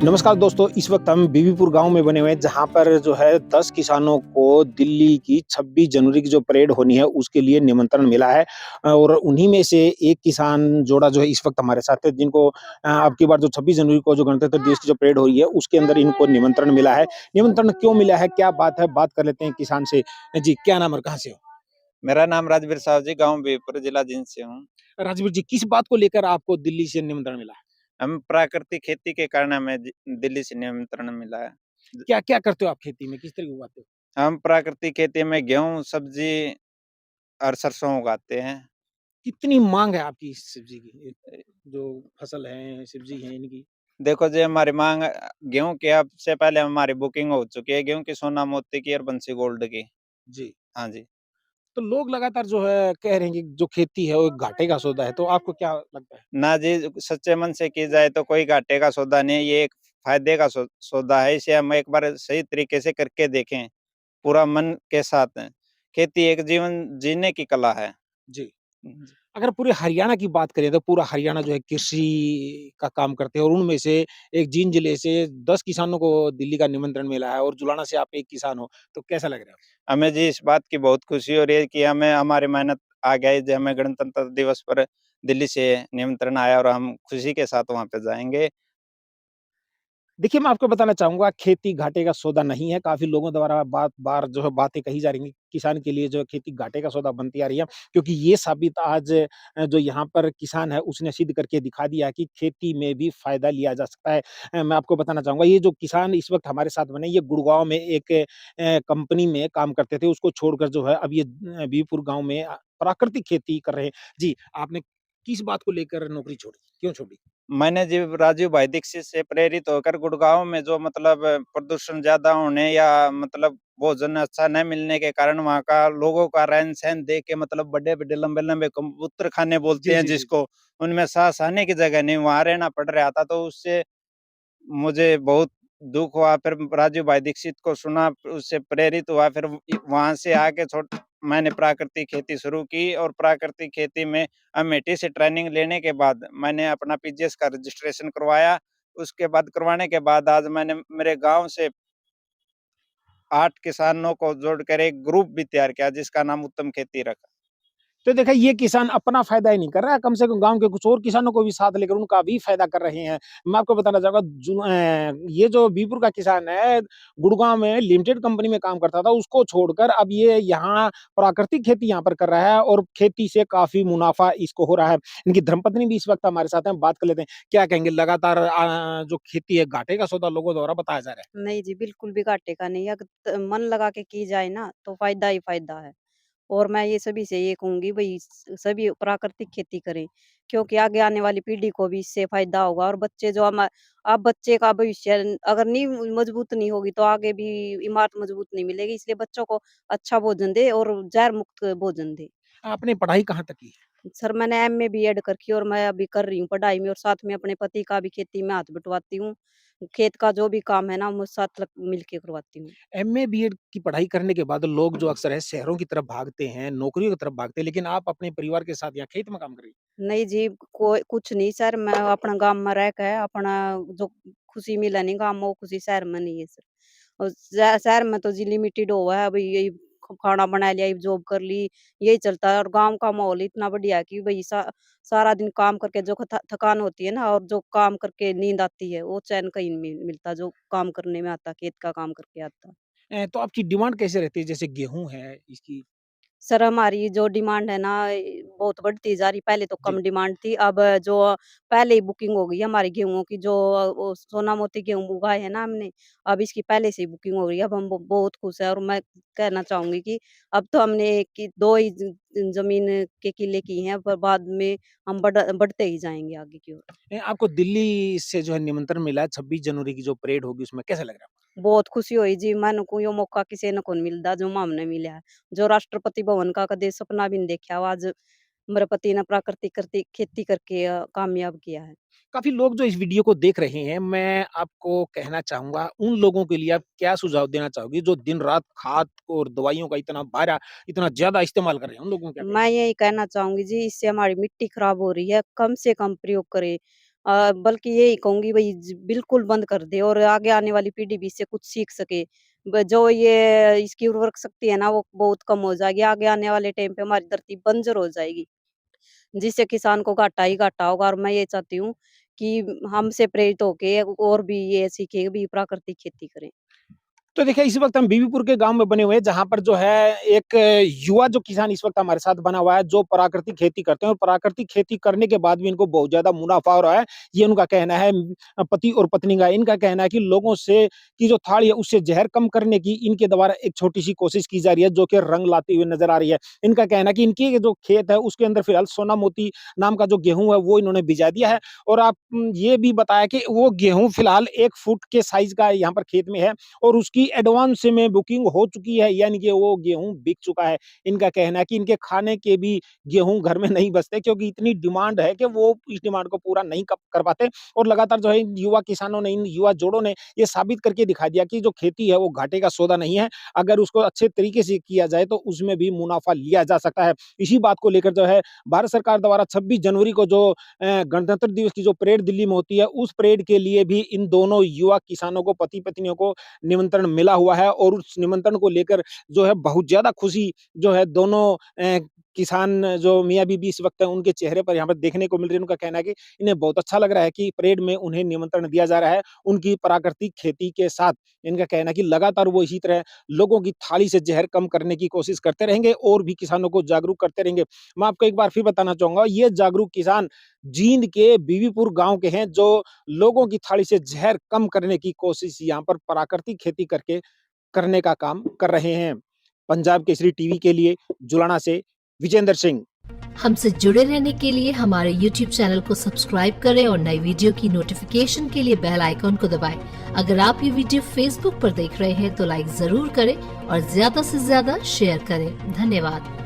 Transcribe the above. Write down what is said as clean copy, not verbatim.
नमस्कार दोस्तों, इस वक़्त हम बीबीपुर गाँव में बने हुए हैं, जहाँ पर जो है 10 किसानों को दिल्ली की 26 जनवरी की जो परेड होनी है, उसके लिए निमंत्रण मिला है। और उन्हीं में से एक किसान जोड़ा जो है इस वक़्त हमारे साथ है, जिनको अब की बार जो 26 जनवरी को जो गणतंत्र दिवस की जो परेड हो रही है, उसके अंदर इनको निमंत्रण मिला है। निमंत्रण क्यों मिला है, क्या बात है? बात कर लेते हैं किसान से। जी, क्या नाम और कहाँ से हो? मेरा नाम राजवीर साहू जी, गाँव बीरपुर, जिला जींद से हूँ। राजवीर जी, किस बात को लेकर आपको दिल्ली से निमंत्रण मिला है? हम प्राकृतिक खेती के कारण हमें दिल्ली से निमंत्रण मिला है। द क्या-क्या करते हो आप खेती में? किस तरह की उगाते हो? हम प्राकृतिक खेती में गेहूँ, सब्जी और सरसों उगाते हैं। कितनी माँग है आपकी इस सब्ज़ी की? जो फसल है, सब्ज़ी है इनकी? देखो जी, हमारी माँग गेहूँ की अब से पहले हमारी बुकिंग हो चुकी है, गेहूँ की, सोना मोती की और बंसी गोल्ड की। जी। हाँ जी। तो लोग लगातार जो है कह रहे हैं कि जो खेती है वो एक घाटे का सौदा है, तो आपको क्या लगता है? ना जी, सच्चे मन से की जाए तो कोई घाटे का सौदा नहीं है, ये एक फ़ायदे का सौदा है। इसे हम एक बार सही तरीके से करके देखें, पूरा मन के साथ। खेती एक जीवन जीने की कला है। जी। जी। अगर पूरे हरियाणा की बात करें तो पूरा हरियाणा जो है कृषि का काम करते हैं और उनमें से एक जींद जिले से 10 किसानों को दिल्ली का निमंत्रण मिला है और जुलाना से आप एक किसान हो, तो कैसा लग रहा है आपको? हमें जी इस बात की बहुत खुशी हो रही है कि हमें हमारी मेहनत आ गया है, जो हमें गणतंत्र दिवस पर दिल्ली से निमंत्रण आया और हम खुशी के साथ वहाँ पे जाएँगे। देखिए, मैं आपको बताना चाहूँगा खेती घाटे का सौदा नहीं है। काफ़ी लोगों द्वारा बात-बार जो है बातें कही जा रही हैं, किसान के लिए जो है खेती घाटे का सौदा बनती आ रही है। क्योंकि ये साबित आज जो यहाँ पर किसान है उसने सिद्ध करके दिखा दिया कि खेती में भी फ़ायदा लिया जा सकता है। मैं आपको बताना चाहूँगा ये जो किसान इस वक़्त हमारे साथ बने ये गुड़गाँव में एक कंपनी में काम करते थे। उसको छोड़कर जो है अब ये बीहपुर गाँव में प्राकृतिक खेती कर रहे हैं। जी, आपने किस बात को लेकर नौकरी छोड़ी? क्यों छोड़ी? मैंने जी राजीव भाई दीक्षित से प्रेरित होकर गुड़गाँव में जो मतलब प्रदूषण ज़्यादा होने या मतलब भोजन अच्छा न मिलने के कारण वहाँ का लोगों का रहन-सहन देख के मतलब बड़े-बड़े, लंबे-लंबे कबूतर खाने बोलते जी, हैं जी, जी। जिसको, उनमें साँस आने की जगह नहीं, वहाँ रहना पड़ रहा था। तो उससे मुझे बहुत दुःख हुआ, फिर राजू भाई दीक्षित को सुना, उससे प्रेरित हुआ, फिर वहाँ से आके मैंने प्राकृतिक खेती शुरू की और प्राकृतिक खेती में अमेठी से ट्रेनिंग लेने के बाद मैंने अपना पीजीएस का रजिस्ट्रेशन करवाया। उसके बाद करवाने के बाद आज मैंने मेरे गाँव से 8 किसानों को जोड़कर एक ग्रुप भी तैयार किया जिसका नाम उत्तम खेती रखा। तो देखिए ये किसान अपना फ़ायदा ही नहीं कर रहा है, कम से कम गाँव के कुछ और किसानों को भी साथ लेकर उनका भी फ़ायदा कर रहे हैं। मैं आपको बताना चाहूँगा ये जो बीरपुर का किसान है, गुड़गाँव में लिमिटेड कंपनी में काम करता था, उसको छोड़कर अब ये यहाँ प्राकृतिक खेती यहाँ पर कर रहा है और खेती से काफ़ी मुनाफ़ा इसको हो रहा है। इनकी धर्मपत्नी भी इस वक़्त हमारे साथ हैं, बात कर लेते हैं। क्या कहेंगे लगातार जो खेती है घाटे का सौदा लोगों द्वारा बताया जा रहा है। नहीं जी, बिल्कुल भी घाटे का नहीं है। अगर मन लगा के की जाए ना, तो फ़ायदा ही फ़ायदा है। और मैं ये सभी से ये कहूँगी भई सभी प्राकृतिक खेती करें, क्योंकि आगे आने वाली पीढ़ी को भी इससे फ़ायदा होगा और बच्चे जो अब बच्चे का भविष्य अगर नींव मजबूत नहीं होगी, तो आगे भी इमारत मजबूत नहीं मिलेगी। इसलिए बच्चों को अच्छा भोजन दें और ज़हर मुक्त भोजन दें। आपने पढ़ाई कहाँ तक की है? सर मैंने एमए बीएड कर की और मैं अभी कर रही हूँ पढ़ाई में और साथ में अपने पति का भी खेती में हाथ बँटवाती हूँ। खेत का जो भी काम है ना, मैं साथ लग मिल के करवाती हूँ। एमए, बीएड की पढ़ाई करने के बाद लोग जो अक्सर है शहरों की तरफ भागते हैं, नौकरियों की तरफ भागते हैं, लेकिन आप अपने परिवार के साथ यहाँ खेत में काम कर रही हैं। नहीं जी, कोई कुछ नहीं सर, मैं अपना गाँव में रह के अपना जो खुशी मिले नहीं गाँव में, वो खुशी शहर में नहीं है सर। और शहर में तो जी लिमिटेड हुआ है, भई यही खाना बना लिया, यही जॉब कर ली, यही चलता है और गाँव का माहौल इतना बढ़िया है कि भई सारा दिन काम करके जो थकान होती है ना और जो काम करके नींद आती है, वो चैन कहीं नहीं मिलता, जो काम करने में आता, खेत का काम करके आता। तो आपकी डिमांड कैसे रहती है? जैसे गेहूँ है इसकी सर हमारी जो डिमांड है ना बहुत बढ़ती जा रही, पहले तो जी। कम डिमांड थी, अब जो पहले ही बुकिंग हो गई है हमारी गेहूँ की, जो वो सोना मोती गेहूँ उगाए है ना हमने, अब इसकी पहले से ही बुकिंग हो गई है। अब हम बहुत खुश हैं और मैं कहना चाहूँगी कि अब तो हमने कि 2 ही ज़मीन के किले की हैं, पर बाद में हम बढ़ते ही जाएँगे आगे की ओर। आपको दिल्ली से जो है निमंत्रण मिला है 26 जनवरी की जो परेड होगी उसमें कैसा लग रहा है आपको? बहुत खुशी हुई जी, मैनू को यो मौका किसी ने कोनी मिलदा जो हमने मिला है। जो राष्ट्रपति भवन का कदे सपना भी नहीं देखा, आज मेरे पति ने प्राकृतिक करती खेती करके कामयाब किया है। काफ़ी लोग जो इस वीडियो को देख रहे हैं, मैं आपको कहना चाहूँगा उन लोगों के लिए आप क्या सुझाव देना चाहोगे जो दिन-रात खाद और दवाइयों का इतना ज़्यादा इस्तेमाल कर रहे हैं, उन लोगों को क्या मैं कहेंगे? यही कहना चाहूँगी जी, इससे हमारी मिट्टी खराब हो रही है, कम से कम प्रयोग करें बल्कि यही कहूँगी भई बिल्कुल बंद कर दे और आगे आने वाली पीढ़ी भी इससे कुछ सीख सके। जो ये इसकी उर्वरक शक्ति है ना वो बहुत कम हो जाएगी। आगे आने वाले टाइम पे हमारी धरती बंजर हो जाएगी, जिससे किसान को घाटा ही घाटा होगा। और मैं ये चाहती हूँ कि हमसे प्रेरित होके और भी ये सीखे भी प्राकृतिक खेती करें। तो देखिए, इस वक़्त हम बीबीपुर के गाँव में बने हुए हैं, जहाँ पर जो है एक युवा जो किसान इस वक़्त हमारे साथ बना हुआ है, जो प्राकृतिक खेती करते हैं और प्राकृतिक खेती करने के बाद भी इनको बहुत ज़्यादा मुनाफ़ा हो रहा है। ये उनका कहना है पति और पत्नी का। इनका कहना है कि लोगों से की जो थाली है, उससे ज़हर कम करने की इनके द्वारा एक छोटी-सी कोशिश की जा रही है, जो कि रंग लाती हुई नज़र आ रही है। इनका कहना है कि इनके जो खेत है, उसके अंदर फिलहाल सोना मोती नाम का जो गेहूँ है, वो इन्होंने बिजा दिया है और आप ये भी बताया कि वो गेहूँ फिलहाल 1 फुट के साइज़ का यहाँ पर खेत में है और उसकी एडवांस में बुकिंग हो चुकी है, यानी कि वो गेहूँ बिक चुका है। इनका कहना है कि इनके खाने के भी गेहूँ घर में नहीं बचते, क्योंकि इतनी डिमांड है कि वो इस डिमांड को पूरा नहीं कर पाते और लगातार जो है इन युवा किसानों ने, इन युवा जोड़ों ने ये साबित करके दिखा दिया कि जो खेती है वो घाटे का सौदा नहीं है। अगर उसको अच्छे तरीके से किया जाए तो उसमें भी मुनाफ़ा लिया जा सकता है। इसी बात को लेकर जो है भारत सरकार द्वारा 26 जनवरी को जो गणतंत्र दिवस की जो परेड दिल्ली में होती है, उस परेड के लिए भी इन दोनों युवा किसानों को, पति-पत्नियों को निमंत्रण मिला हुआ है और उस निमंत्रण को लेकर जो है बहुत ज़्यादा खुशी जो है दोनों किसान जो मियाँ-बीबी इस वक़्त हैं, उनके चेहरे पर यहाँ पर देखने को मिल रही है। उनका कहना है कि इन्हें बहुत अच्छा लग रहा है कि परेड में उन्हें निमंत्रण दिया जा रहा है, उनकी प्राकृतिक खेती के साथ। इनका कहना है कि लगातार वो इसी तरह लोगों की थाली से ज़हर कम करने की कोशिश करते रहेंगे और भी किसानों को जागरूक करते रहेंगे। मैं आपको एक बार फिर बताना चाहूँगा, ये जागरूक किसान जींद के बीबीपुर गाँव के हैं, जो लोगों की थाली से ज़हर कम करने की कोशिश यहाँ पर प्राकृतिक खेती करके करने का काम कर रहे हैं। पंजाब केसरी टीवी के लिए जुलाना से विजेंद्र सिंह। हमसे जुड़े रहने के लिए हमारे YouTube चैनल को सब्सक्राइब करें और नई वीडियो की नोटिफिकेशन के लिए बेल आइकॉन को दबाएं। अगर आप ये वीडियो Facebook पर देख रहे हैं तो लाइक जरूर करें और ज्यादा से ज्यादा शेयर करें। धन्यवाद।